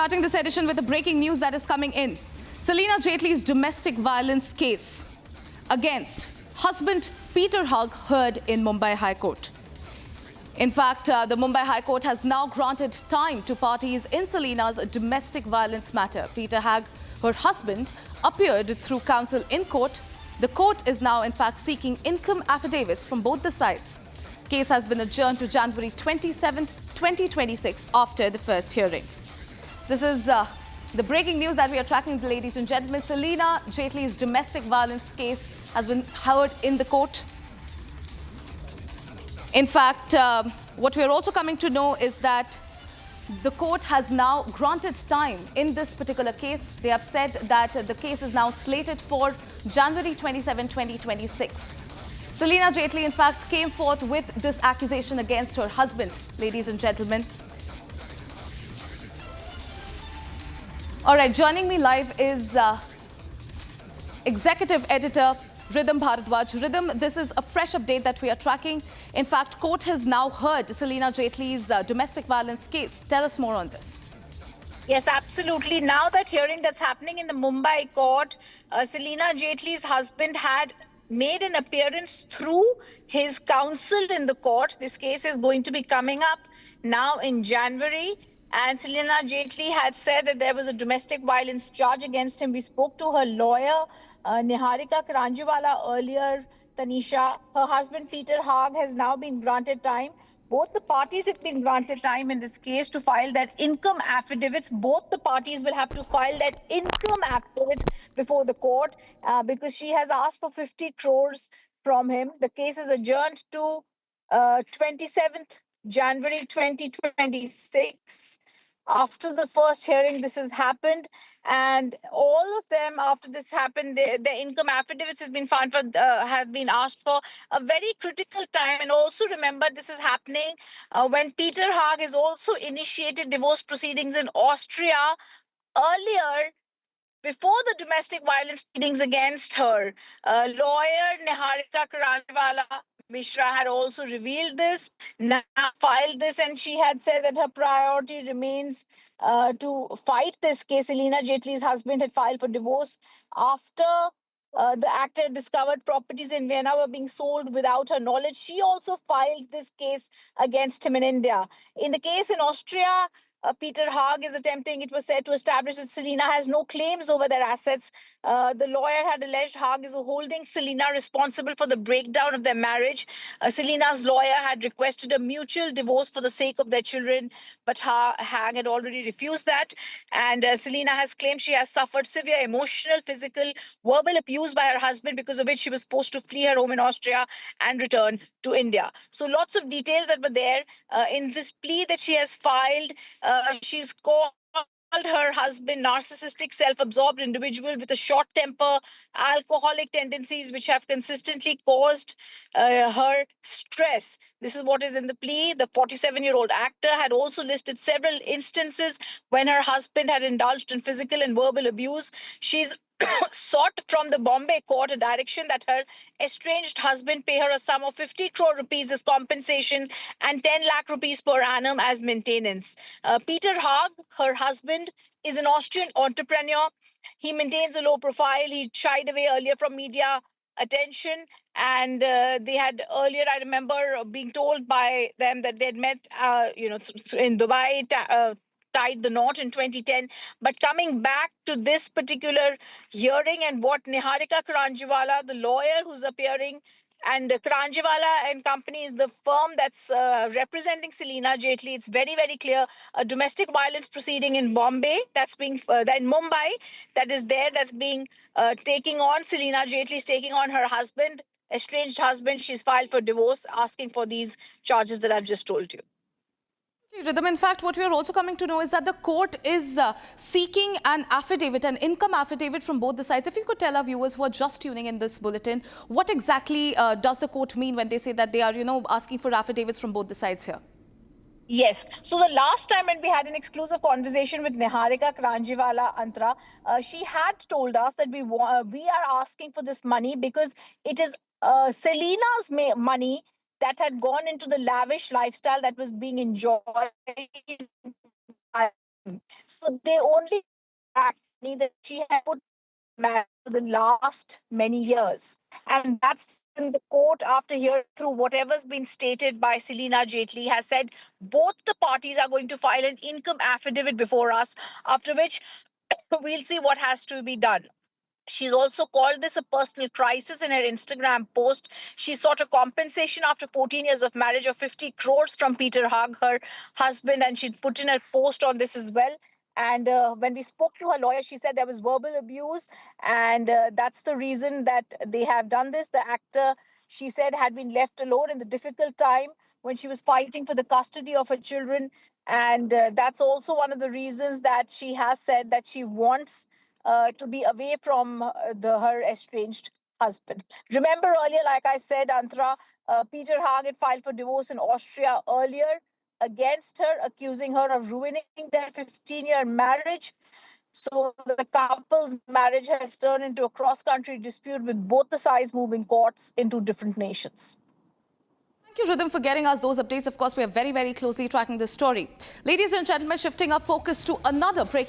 Starting this edition with the breaking news that is coming in. Salina Jaitley's domestic violence case against husband Peter Hugg heard in Mumbai High Court. In fact, the Mumbai High Court has now granted time to parties in Salina's domestic violence matter. Peter Hugg, her husband, appeared through counsel in court. The court is now, in fact, seeking income affidavits from both the sides. Case has been adjourned to January 27, 2026 after the first hearing. This is the breaking news that we are tracking, ladies and gentlemen. Salina Jaitley's domestic violence case has been heard in the court. In fact, what we are also coming to know is that the court has now granted time in this particular case. They have said that the case is now slated for January 27, 2026. Salina Jaitley, in fact, came forth with this accusation against her husband, ladies and gentlemen. All right, joining me live is Executive Editor Ridham Bharadwaj. Ridham, this is a fresh update that we are tracking. In fact, court has now heard Salina Jaitley's domestic violence case. Tell us more on this. Yes, absolutely. Now that hearing that's happening in the Mumbai court, Salina Jaitley's husband had made an appearance through his counsel in the court. This case is going to be coming up now in January. And Salina Jaitley had said that there was a domestic violence charge against him. We spoke to her lawyer, Niharika Karanjiwala, earlier, Tanisha. Her husband, Peter Hugg, has now been granted time. Both the parties have been granted time in this case to file that income affidavits. Both the parties will have to file that income affidavits before the court because she has asked for 50 crores from him. The case is adjourned to 27th January 2026. After the first hearing, this has happened, and all of them, after this happened, their income affidavits has been found for, have been asked for a very critical time. And also remember, this is happening when Peter Hugg has also initiated divorce proceedings in Austria earlier, before the domestic violence proceedings against her. Lawyer Niharika Karanjiwala Mishra had also revealed this, now filed this, and she had said that her priority remains to fight this case. Salina Jaitley's husband had filed for divorce after the actor discovered properties in Vienna were being sold without her knowledge. She also filed this case against him in India. In the case in Austria, Peter Hugg is attempting, it was said, to establish that Salina has no claims over their assets. The lawyer had alleged Hugg is holding Salina responsible for the breakdown of their marriage. Salina's lawyer had requested a mutual divorce for the sake of their children, but Hugg had already refused that. And Salina has claimed she has suffered severe emotional, physical, verbal abuse by her husband, because of which she was forced to flee her home in Austria and return to India. So lots of details that were there in this plea that she has filed. She's called her husband narcissistic, self-absorbed individual with a short temper, alcoholic tendencies, which have consistently caused her stress. This is what is in the plea. The 47-year-old actor had also listed several instances when her husband had indulged in physical and verbal abuse. She's sought from the Bombay court a direction that her estranged husband pay her a sum of 50 crore rupees as compensation and 10 lakh rupees per annum as maintenance. Peter Hugg, her husband, is an Austrian entrepreneur. He maintains a low profile. He shied away earlier from media attention, and they had earlier, I remember being told by them that they'd met in Dubai, tied the knot in 2010. But coming back to this particular hearing and what Niharika Karanjiwala, the lawyer who's appearing, and Karanjiwala and Company is the firm that's representing Salina Jaitley. It's very, very clear. A domestic violence proceeding in Bombay, that's being, in Mumbai, that is there, that's being taking on, Salina Jaitley's taking on her husband, estranged husband. She's filed for divorce, asking for these charges that I've just told you. Ridham, in fact, what we are also coming to know is that the court is seeking an affidavit, an income affidavit from both the sides. If you could tell our viewers who are just tuning in this bulletin, what exactly does the court mean when they say that they are, asking for affidavits from both the sides here? Yes. So the last time when we had an exclusive conversation with Niharika Karanjiwala Antra, she had told us that we are asking for this money because it is Salina's money that had gone into the lavish lifestyle that was being enjoyed by So they only fact that she had put married for the last many years. And that's in the court after hearing through whatever's been stated by Selina Jaitley has said both the parties are going to file an income affidavit before us, after which we'll see what has to be done. She's also called this a personal crisis in her Instagram post. She sought a compensation after 14 years of marriage of 50 crores from Peter Hug, her husband, and she put in a post on this as well. And when we spoke to her lawyer, she said there was verbal abuse, and that's the reason that they have done this. The actor, she said, had been left alone in the difficult time when she was fighting for the custody of her children. And that's also one of the reasons that she has said that she wants to be away from her estranged husband. Remember earlier, like I said, Antara, Peter Haag had filed for divorce in Austria earlier against her, accusing her of ruining their 15-year marriage. So the couple's marriage has turned into a cross-country dispute with both the sides moving courts into different nations. Thank you, Rhythm, for getting us those updates. Of course, we are very, very closely tracking this story. Ladies and gentlemen, shifting our focus to another breaking